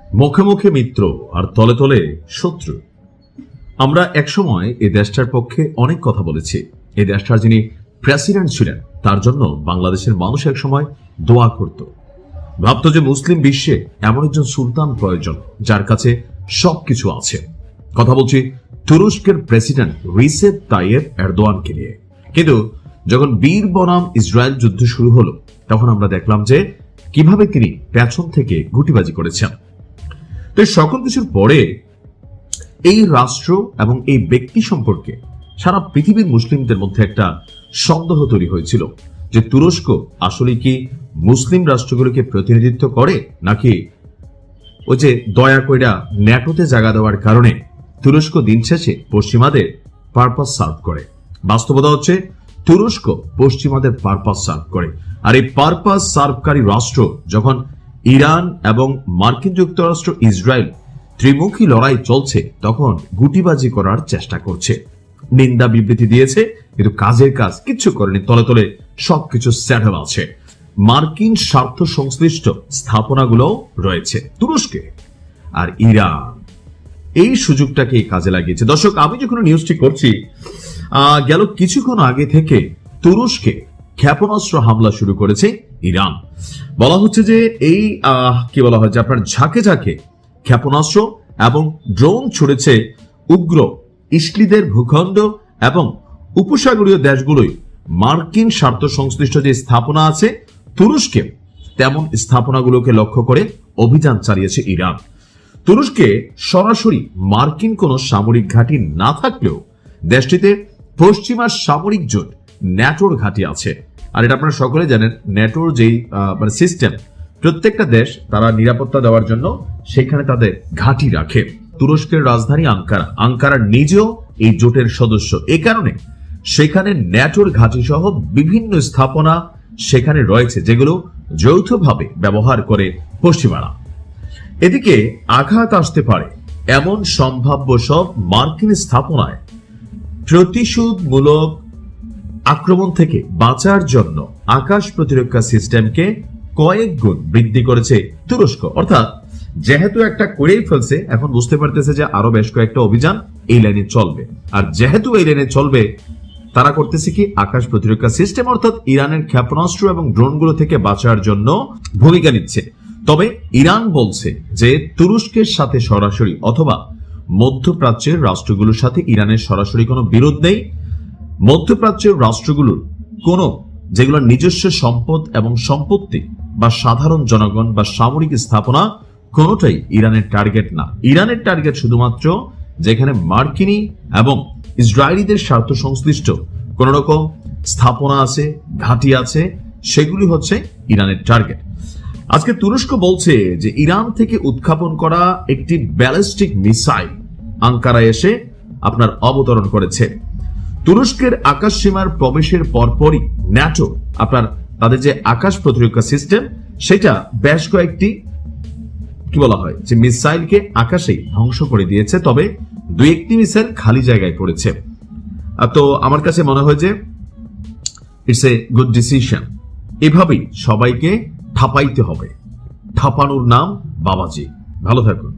মুখে মুখে মিত্র আর তলে তলে শত্রু। আমরা একসময় এই দেশটার পক্ষে অনেক কথা বলেছি। এই দেশটার যিনি প্রেসিডেন্ট ছিলেন তার জন্য বাংলাদেশের মানুষ এক সময় দোয়া করত, ভাবত যে মুসলিম বিশ্বে এমন একজন সুলতান প্রয়োজন যার কাছে সবকিছু আছে। কথা বলছি তুরস্কের প্রেসিডেন্ট রিসেপ তাইয়েপ এরদোয়ানকে নিয়ে। কিন্তু যখন বীর বনাম ইসরায়েল যুদ্ধ শুরু হলো তখন আমরা দেখলাম যে কিভাবে তিনি পেছন থেকে গুটিবাজি করেছেন। তো সকল কিছুর পরে এই রাষ্ট্র এবং এই ব্যক্তি সম্পর্কে সারা পৃথিবীর মুসলিমদের মধ্যে একটা সন্দেহ তৈরি হয়েছিল যে তুরস্ক আসলে কি মুসলিম রাষ্ট্রগুলোকে প্রতিনিধিত্ব করে, নাকি ওই যে দয়া কইরা ন্যাটোতে জায়গা দেওয়ার কারণে তুরস্ক দিন শেষে পশ্চিমাদের পারপাস সার্ভ করে। বাস্তবতা হচ্ছে তুরস্ক পশ্চিমাদের পারপাস সার্ভ করে। আর এই পারপাস সার্ভকারী রাষ্ট্র যখন ইরান এবং মার্কিন যুক্তরাষ্ট্র ইসরায়েল ত্রিমুখী লড়াই চলছে তখন গুটিবাজি করার চেষ্টা করছে, নিন্দা বিবৃতি দিয়েছে, কিন্তু কাজের কাজ কিচ্ছু করেনি। তলে তলে সবকিছু স্যাটেল আছে। মার্কিন স্বার্থ সংশ্লিষ্ট স্থাপনাগুলো রয়েছে তুরস্কে। আর ইরান এই সুযোগটাকে কাজে লাগিয়েছে। দর্শক, আমি যখন নিউজটি করছি গেল কিছুক্ষণ আগে থেকে তুরস্কে ক্ষেপণাস্ত্র হামলা শুরু করেছে ইরান। বলা হচ্ছে যে এই কি বলা হয় যে আপনার ঝাঁকে ঝাঁকে ক্ষেপণাস্ত্র এবং ড্রোন ছুড়েছে উগ্র ইসলিদের ভূখণ্ড এবং উপসাগরীয় দেশগুলোই মার্কিন স্বার্থ সংশ্লিষ্ট যে স্থাপনা আছে তুরস্কে তেমন স্থাপনাগুলোকে লক্ষ্য করে অভিযান চালিয়েছে ইরান। তুরস্কে সরাসরি মার্কিন কোন সামরিক ঘাঁটি না থাকলেও দেশটিতে পশ্চিমা সামরিক জোট ন্যাটোর ঘাঁটি আছে। আর এটা আপনারা সকলে জানেন, ন্যাটোর যেই সিস্টেম, প্রত্যেকটা দেশ তারা নিরাপত্তা দেওয়ার জন্য সেখানে তাদের ঘাঁটি রাখে। তুরস্কের রাজধানী আঙ্কারা নিজেও এই জোটের সদস্য। এ কারণে সেখানে ন্যাটোর ঘাঁটি সহ বিভিন্ন স্থাপনা সেখানে রয়েছে যেগুলো যৌথভাবে ব্যবহার করে পশ্চিমারা। এদিকে আঘাত আসতে পারে এমন সম্ভাব্য সব মার্কিন স্থাপনায় প্রতিশোধমূলক আক্রমণ থেকে বাঁচার জন্য আকাশ প্রতিরক্ষা সিস্টেমকে কয়েক গুণ বৃদ্ধি করেছে তুরস্ক। অর্থাৎ যেহেতু একটা করেই ফেলছে, এখন বুঝতে পারতেছে যে আরো বেশ কয়েকটা অভিযান এই লাইনে চলবে। আর যেহেতু এই লাইনে চলবে, তারা করতেছে কি আকাশ প্রতিরক্ষা সিস্টেম অর্থাৎ ইরানের ক্ষেপণাস্ত্র এবং ড্রোনগুলো থেকে বাঁচার জন্য ভূমিকা নিচ্ছে। তবে ইরান বলছে যে তুরস্কের সাথে সরাসরি অথবা মধ্যপ্রাচ্যের রাষ্ট্রগুলোর সাথে ইরানের সরাসরি কোনো বিরোধ নেই। মধ্যপ্রাচ্যের রাষ্ট্রগুলোর কোন যেগুলো নিজস্ব সম্পদ এবং সম্পত্তি বা সাধারণ জনগণ বা সামরিক স্থাপনা কোনোটাই ইরানের টার্গেট না। ইরানের টার্গেট শুধুমাত্র যেখানে মার্কিনী এবং ইসরায়েলিদের স্বার্থ সংশ্লিষ্ট কোন রকম স্থাপনা আছে, ঘাঁটি আছে, সেগুলি হচ্ছে ইরানের টার্গেট। আজকে তুরস্ক বলছে যে ইরান থেকে উৎক্ষেপণ করা একটি ব্যালিস্টিক মিসাইল আঙ্কারায় এসে আপনার অবতরণ করেছে। তুরস্কের আকাশ সীমার প্রবেশের পরপরই ন্যাটো আপনার তাদের যে আকাশ প্রতিরক্ষা সিস্টেম সেটা বেশ কয়েকটি কি বলা হয় যে মিসাইলকে আকাশেই ধ্বংস করে দিয়েছে। তবে দুই একটি মিসাইল খালি জায়গায় পড়েছে। তো আমার কাছে মনে হয় যে ইটস এ গুড ডিসিশন। এভাবেই সবাইকে ঠাপাইতে হবে। ঠাপানোর নাম বাবাজি। ভালো থাকুন।